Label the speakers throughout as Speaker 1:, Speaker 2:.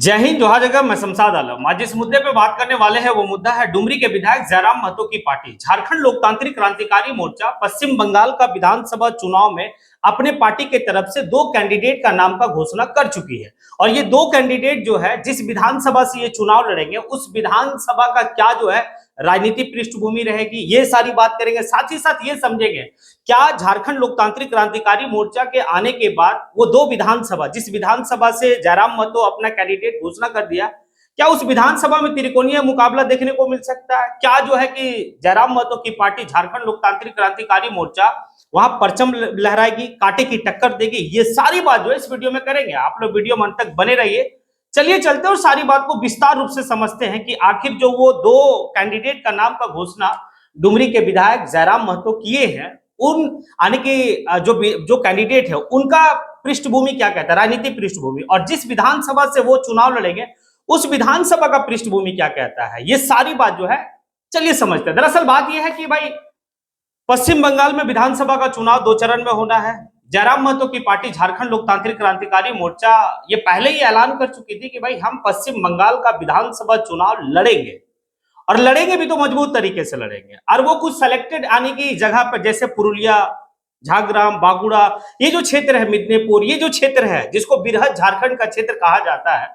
Speaker 1: जय हिंद, जोहार जगह। मैं शमशाद आलम। आज जिस मुद्दे पे बात करने वाले हैं वो मुद्दा है डुमरी के विधायक जयराम महतो की पार्टी झारखंड लोकतांत्रिक क्रांतिकारी मोर्चा पश्चिम बंगाल का विधानसभा चुनाव में अपने पार्टी के तरफ से दो कैंडिडेट का नाम का घोषणा कर चुकी है। और ये दो कैंडिडेट जो है जिस विधानसभा से ये चुनाव लड़ेंगे उस विधानसभा का क्या जो है राजनीतिक पृष्ठभूमि रहेगी, ये सारी बात करेंगे। साथ ही साथ ये समझेंगे क्या झारखंड लोकतांत्रिक क्रांतिकारी मोर्चा के आने के बाद वो दो विधानसभा जिस विधानसभा से जयराम महतो अपना कैंडिडेट घोषणा कर दिया, क्या उस विधानसभा में त्रिकोणीय मुकाबला देखने को मिल सकता है? क्या जो है कि जयराम महतो की पार्टी झारखंड लोकतांत्रिक क्रांतिकारी मोर्चा वहां परचम लहराएगी, कांटे की टक्कर देगी? ये सारी बात जो है इस वीडियो में करेंगे। आप लोग वीडियो में अंत तक बने रहिए। चलिए चलते और सारी बात को विस्तार रूप से समझते हैं कि आखिर जो वो दो कैंडिडेट का नाम का घोषणा डुमरी के विधायक जयराम महतो किए हैं, उन आने के जो कैंडिडेट है उनका पृष्ठभूमि क्या कहता है, राजनीतिक पृष्ठभूमि, और जिस विधानसभा से वो चुनाव लड़ेंगे उस विधानसभा का पृष्ठभूमि क्या कहता है, ये सारी बात जो है चलिए समझते हैं। दरअसल बात यह है कि भाई पश्चिम बंगाल में विधानसभा का चुनाव 2 चरण में होना है। जयराम महतो की पार्टी झारखंड लोकतांत्रिक क्रांतिकारी मोर्चा ये पहले ही ऐलान कर चुकी थी कि भाई हम पश्चिम बंगाल का विधानसभा चुनाव लड़ेंगे, और लड़ेंगे भी तो मजबूत तरीके से लड़ेंगे। और वो कुछ सेलेक्टेड आने की जगह पर जैसे पुरुलिया, झाग्राम, बागुड़ा, ये जो क्षेत्र है, मिदनापुर, ये जो क्षेत्र है जिसको बृहद झारखंड का क्षेत्र कहा जाता है,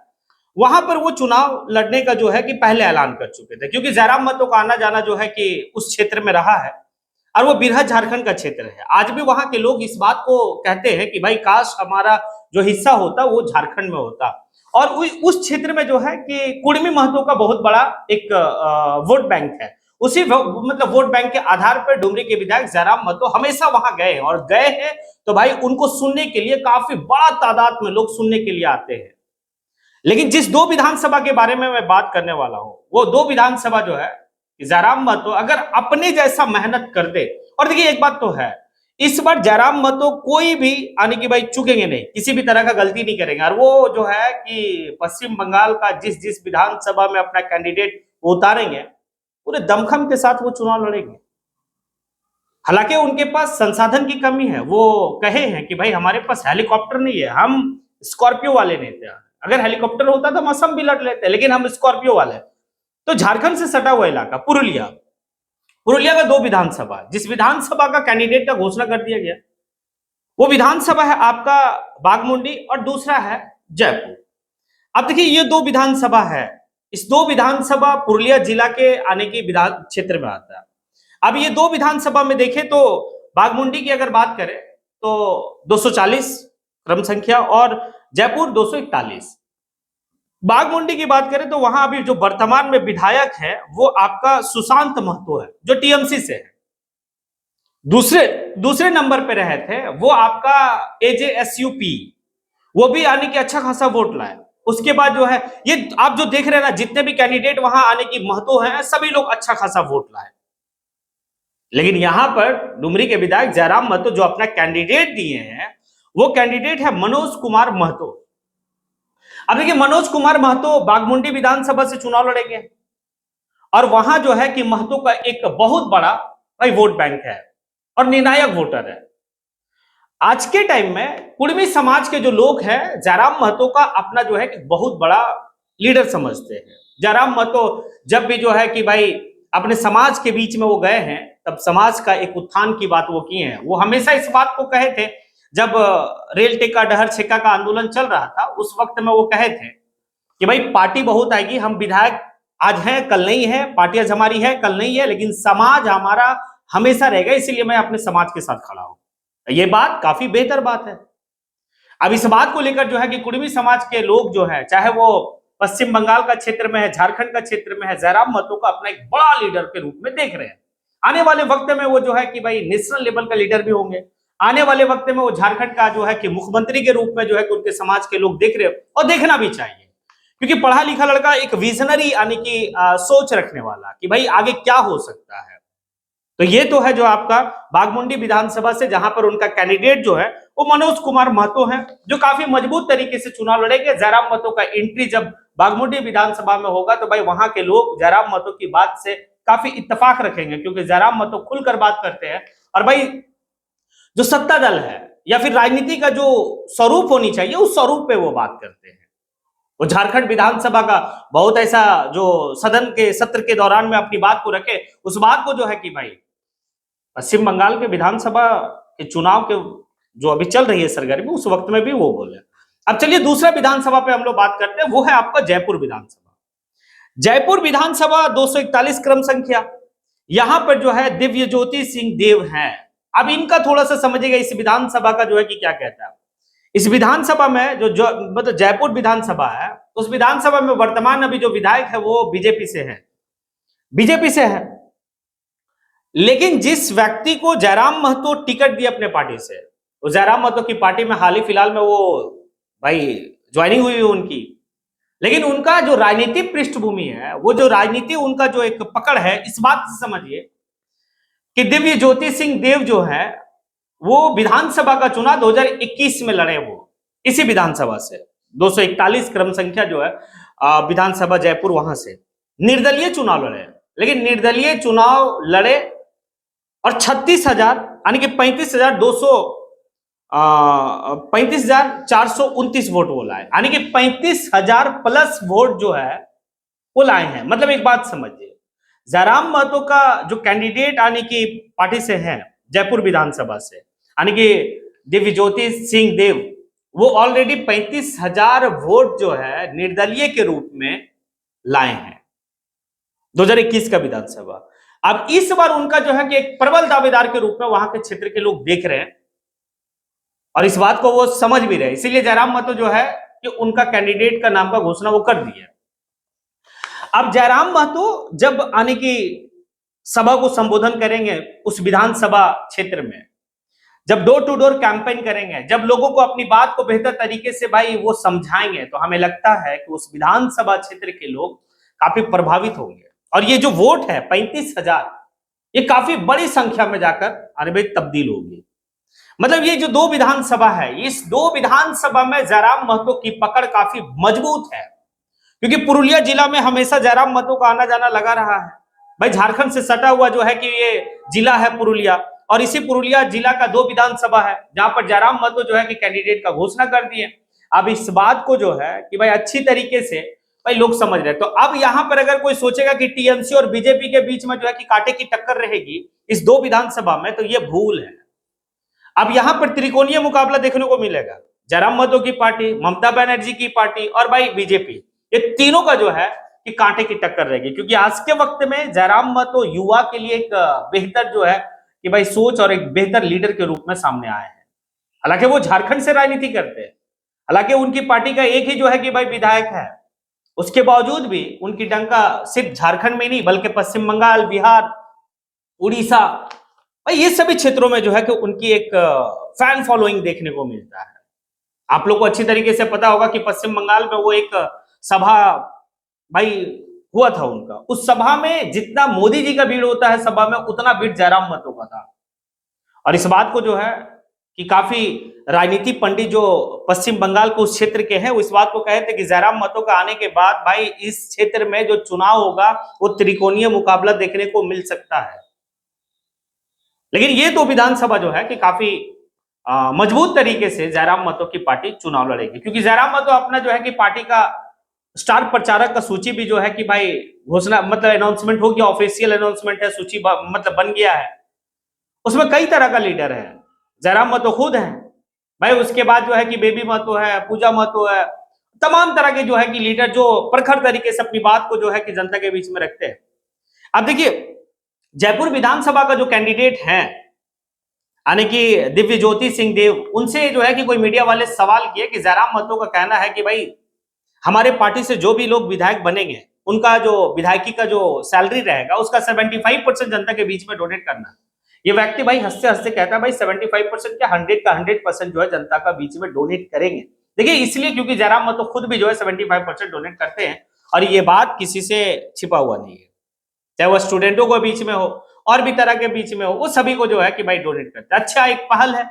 Speaker 1: वहां पर वो चुनाव लड़ने का जो है कि पहले ऐलान कर चुके थे। क्योंकि जयराम महतो का आना जाना जो है कि उस क्षेत्र में रहा है और वो बृहद झारखंड का क्षेत्र है। आज भी वहां के लोग इस बात को कहते हैं कि भाई काश हमारा जो हिस्सा होता वो झारखंड में होता। और उस क्षेत्र में जो है कि कुर्मी महतो का बहुत बड़ा एक वोट बैंक है। उसी मतलब वोट बैंक के आधार पर डुमरी के विधायक जयराम महतो हमेशा वहां गए हैं, और गए हैं तो भाई उनको सुनने के लिए काफी बड़ा तादाद में लोग सुनने के लिए आते हैं। लेकिन जिस दो विधानसभा के बारे में मैं बात करने वाला हूं, वो दो विधानसभा जो है जयराम महतो अगर अपने जैसा मेहनत कर दे, और देखिए एक बात तो है, इस बार जयराम महतो कोई भी आने की भाई चुकेंगे नहीं, किसी भी तरह का गलती नहीं करेंगे। और वो जो है कि पश्चिम बंगाल का जिस जिस विधानसभा में अपना कैंडिडेट उतारेंगे पूरे दमखम के साथ वो चुनाव लड़ेंगे। हालांकि उनके पास संसाधन की कमी है। वो कहे हैं कि भाई हमारे पास हेलीकॉप्टर नहीं है, हम स्कॉर्पियो वाले नहीं थे। अगर हेलीकॉप्टर होता तो हम असम भी लड़ लेते, लेकिन हम स्कॉर्पियो वाले। तो झारखंड से सटा हुआ इलाका पुरुलिया का दो विधानसभा, जिस विधानसभा का कैंडिडेट का घोषणा कर दिया गया, वो विधानसभा है आपका बाघमुंडी और दूसरा है जयपुर। अब देखिए ये दो विधानसभा है, इस दो विधानसभा पुरुलिया जिला के आने की विधान क्षेत्र में आता है। अब ये दो विधानसभा में देखें तो बाघमुंडी की अगर बात करें तो 240 क्रम संख्या और जयपुर 241। बाघमुंडी की बात करें तो वहां अभी जो वर्तमान में विधायक है वो आपका सुशांत महतो है, जो टीएमसी से है। दूसरे नंबर पे रहे थे वो आपका एजेएसयूपी, वो भी आने की अच्छा खासा वोट लाए। उसके बाद जो है ये आप जो देख रहे हैं ना, जितने भी कैंडिडेट वहां आने की महतो हैं सभी लोग अच्छा खासा वोट लाए। लेकिन यहां पर डुमरी के विधायक जयराम महतो जो अपना कैंडिडेट दिए हैं वो कैंडिडेट है मनोज कुमार महतो। अब देखिए मनोज कुमार महतो बाघमुंडी विधानसभा से चुनाव लड़ेंगे, और वहां जो है कि महतो का एक बहुत बड़ा भाई वोट बैंक है और निर्णायक वोटर है। आज के टाइम में कुर्मी समाज के जो लोग हैं जयराम महतो का अपना जो है कि बहुत बड़ा लीडर समझते हैं। जयराम महतो जब भी जो है कि भाई अपने समाज के बीच में वो गए हैं तब समाज का एक उत्थान की बात वो किए हैं। वो हमेशा इस बात को कहे थे, जब रेल टेका डहर छेका का आंदोलन चल रहा था उस वक्त में वो कहे थे कि भाई पार्टी बहुत आएगी, हम विधायक आज हैं कल नहीं है, पार्टी आज हमारी है कल नहीं है, लेकिन समाज हमारा हमेशा रहेगा, इसीलिए मैं अपने समाज के साथ खड़ा हूं। ये बात काफी बेहतर बात है। अब इस बात को लेकर जो है कि कुर्मी समाज के लोग जो है, चाहे वो पश्चिम बंगाल का क्षेत्र में है, झारखंड का क्षेत्र में है, जयराम महतो को अपना एक बड़ा लीडर के रूप में देख रहे हैं। आने वाले वक्त में वो जो है कि भाई नेशनल लेवल का लीडर भी होंगे। आने वाले वक्त में वो झारखंड का जो है कि मुख्यमंत्री के रूप में जो है कि उनके समाज के लोग देख रहे हैं, और देखना भी चाहिए। क्योंकि पढ़ा लिखा लड़का एक विजनरी यानी कि सोच रखने वाला कि भाई आगे क्या हो सकता है। तो ये तो है जो आपका बाघमुंडी विधानसभा से, जहां पर उनका कैंडिडेट जो है वो मनोज कुमार महतो है, जो काफी मजबूत तरीके से चुनाव लड़ेंगे। जयराम महतो का एंट्री जब बाघमुंडी विधानसभा में होगा तो भाई वहां के लोग जयराम महतो की बात से काफी इत्तेफाक रखेंगे, क्योंकि जयराम महतो खुलकर बात करते हैं। और भाई जो सत्ता दल है या फिर राजनीति का जो स्वरूप होनी चाहिए उस स्वरूप पे वो बात करते हैं। वो झारखंड विधानसभा का बहुत ऐसा जो सदन के सत्र के दौरान में अपनी बात को रखे, उस बात को जो है कि भाई पश्चिम बंगाल के विधानसभा के चुनाव के जो अभी चल रही है सरगर्मी, उस वक्त में भी वो बोले। अब चलिए दूसरा विधानसभा पे हम लोग बात करते हैं, वो है आपका जयपुर विधानसभा। जयपुर विधानसभा 241 क्रम संख्या, यहां पर जो है दिव्य ज्योति सिंह देव हैं। अब इनका थोड़ा सा समझिएगा इस विधानसभा का जो है कि क्या कहता है। इस विधानसभा में जो मतलब जयपुर विधानसभा है, उस विधानसभा में वर्तमान अभी जो विधायक है वो बीजेपी से है, बीजेपी से है। लेकिन जिस व्यक्ति को जयराम महतो टिकट दिए अपने पार्टी से, वो जयराम महतो की पार्टी में हाल ही फिलहाल में वो भाई ज्वाइनिंग हुई है उनकी, लेकिन उनका जो राजनीतिक पृष्ठभूमि है, वो जो राजनीति उनका जो एक पकड़ है, इस बात से समझिए कि दिव्य ज्योति सिंह देव जो है वो विधानसभा का चुनाव 2021 में लड़े, वो इसी विधानसभा से 241 क्रम संख्या जो है विधानसभा जयपुर, वहां से निर्दलीय चुनाव लड़े। लेकिन निर्दलीय चुनाव लड़े और 36,000 यानी कि 35,429 वोट वो लाए, यानी कि 35,000 प्लस वोट जो है वो लाए हैं। मतलब एक बात समझिए, जयराम महतो का जो कैंडिडेट यानी कि पार्टी से है जयपुर विधानसभा से, यानी कि दिव्य ज्योति सिंह देव, वो ऑलरेडी 35,000 वोट जो है निर्दलीय के रूप में लाए हैं 2021 का विधानसभा। अब इस बार उनका जो है कि एक प्रबल दावेदार के रूप में वहां के क्षेत्र के लोग देख रहे हैं और इस बात को वो समझ भी रहे, इसीलिए जयराम महतो जो है कि उनका कैंडिडेट का नाम का घोषणा वो कर दिया। अब जयराम महतो जब आने की सभा को संबोधन करेंगे उस विधानसभा क्षेत्र में, जब डोर टू डोर कैंपेन करेंगे, जब लोगों को अपनी बात को बेहतर तरीके से भाई वो समझाएंगे, तो हमें लगता है कि उस विधानसभा क्षेत्र के लोग काफी प्रभावित होंगे। और ये जो वोट है 35,000, ये काफी बड़ी संख्या में जाकर आने में तब्दील होगी। मतलब ये जो दो विधानसभा है, इस दो विधानसभा में जयराम महतो की पकड़ काफी मजबूत है, क्योंकि पुरुलिया जिला में हमेशा जयराम महतो का आना जाना लगा रहा है। भाई झारखंड से सटा हुआ जो है कि ये जिला है पुरुलिया, और इसी पुरुलिया जिला का दो विधानसभा है जहां पर जयराम महतो जो है कि कैंडिडेट का घोषणा कर दिए। अब इस बात को जो है कि भाई अच्छी तरीके से भाई लोग समझ रहे हैं। तो अब यहां पर अगर कोई सोचेगा कि टीएमसी और बीजेपी के बीच में जो है कि कांटे की टक्कर रहेगी इस दो विधानसभा में, तो ये भूल है। अब यहां पर त्रिकोणीय मुकाबला देखने को मिलेगा, जयराम महतो की पार्टी, ममता बनर्जी की पार्टी और भाई बीजेपी, ये तीनों का जो है कि कांटे की टक्कर रहेगी। क्योंकि आज के वक्त में जयराम महतो युवा के लिए एक बेहतर जो है कि भाई सोच और एक बेहतर लीडर के रूप में सामने आए हैं। हालांकि वो झारखंड से राजनीति करते हैं, हालांकि उनकी पार्टी का एक ही जो है कि भाई विधायक है, उसके बावजूद भी उनकी डंका सिर्फ झारखंड में नहीं बल्कि पश्चिम बंगाल, बिहार, उड़ीसा, भाई ये सभी क्षेत्रों में जो है कि उनकी एक फैन फॉलोइंग देखने को मिलता है। आप लोग को अच्छी तरीके से पता होगा कि पश्चिम बंगाल में वो एक सभा भाई हुआ था उनका, उस सभा में जितना मोदी जी का भीड़ होता है सभा में, उतना भीड़ जयराम महतो का था। और इस बात को जो है कि काफी राजनीति पंडित जो पश्चिम बंगाल के उस क्षेत्र के हैं, वो इस बात को कहे थे कि जयराम महतो का आने के बाद भाई इस क्षेत्र में जो चुनाव होगा वो त्रिकोणीय मुकाबला देखने को मिल सकता है। लेकिन ये तो विधानसभा जो है कि काफी मजबूत तरीके से जयराम महतो की पार्टी चुनाव लड़ेगी, क्योंकि जयराम महतो अपना जो है कि पार्टी का स्टार प्रचारक का सूची भी जो है कि भाई घोषणा मतलब अनाउंसमेंट हो गया, ऑफिशियल अनाउंसमेंट है, सूची मतलब बन गया है। उसमें कई तरह का लीडर है, जयराम महतो खुद है भाई, उसके बाद जो है कि बेबी महतो है, पूजा महतो है, तमाम तरह के जो है कि लीडर जो प्रखर तरीके से अपनी बात को जो है कि जनता के बीच में रखते हैं। अब देखिए जयपुर विधानसभा का जो कैंडिडेट है यानी कि दिव्य ज्योति सिंह देव, उनसे जो है कि कोई मीडिया वाले सवाल किए कि जयराम महतो का कहना है कि भाई हमारे पार्टी से जो भी लोग विधायक बनेंगे उनका जो विधायकी का जो सैलरी रहेगा उसका 75% जनता के बीच में डोनेट करना। ये व्यक्ति भाई हंसते हंसते कहता है भाई 75% क्या 100 का 100% जो है जनता का बीच में डोनेट करेंगे। देखिए इसलिए क्योंकि जयराम महतो खुद भी जो है 75% डोनेट करते हैं और ये बात किसी से छिपा हुआ नहीं है, चाहे वह स्टूडेंटों के बीच में हो और भी तरह के बीच में हो, वो सभी को जो है कि भाई डोनेट करते हैं। अच्छा एक पहल है,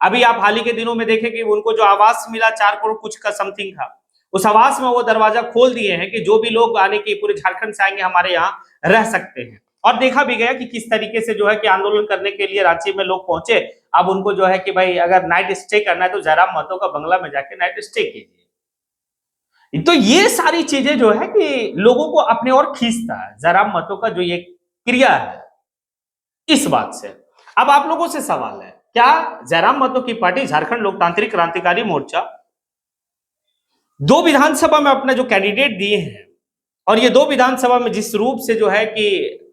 Speaker 1: अभी आप हाल ही के दिनों में देखें कि उनको जो आवास मिला 4 करोड़ कुछ का समथिंग था, उस आवास में वो दरवाजा खोल दिए हैं कि जो भी लोग आने की पूरे झारखंड से आएंगे हमारे यहाँ रह सकते हैं। और देखा भी गया कि किस तरीके से जो है कि आंदोलन करने के लिए रांची में लोग पहुंचे। अब उनको जो है कि भाई अगर नाइट स्टे करना है तो जयराम महतो का बंगला में जाके नाइट स्टे कीजिए। तो ये सारी चीजें जो है कि लोगों को अपने ओर खींचता है जयराम महतो का जो ये क्रिया है इस बात से। अब आप लोगों से सवाल है, क्या जयराम महतो की पार्टी झारखंड लोकतांत्रिक क्रांतिकारी मोर्चा दो विधानसभा में अपना जो कैंडिडेट दिए हैं और ये दो विधानसभा में जिस रूप से जो है कि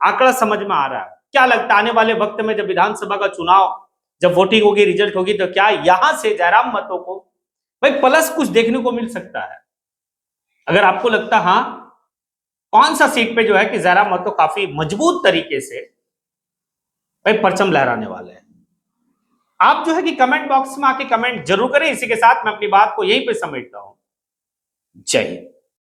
Speaker 1: आंकड़ा समझ में आ रहा है, क्या लगता है आने वाले वक्त में जब विधानसभा का चुनाव, जब वोटिंग होगी, रिजल्ट होगी, तो क्या यहां से जयराम महतो को भाई प्लस कुछ देखने को मिल सकता है? अगर आपको लगता हाँ, कौन सा सीट पे जो है कि जयराम महतो काफी मजबूत तरीके से भाई परचम लहराने वाले हैं, आप जो है कि कमेंट बॉक्स में आके कमेंट जरूर करें। इसी के साथ मैं अपनी बात को यहीं पे समेटता हूं। जय हिंद।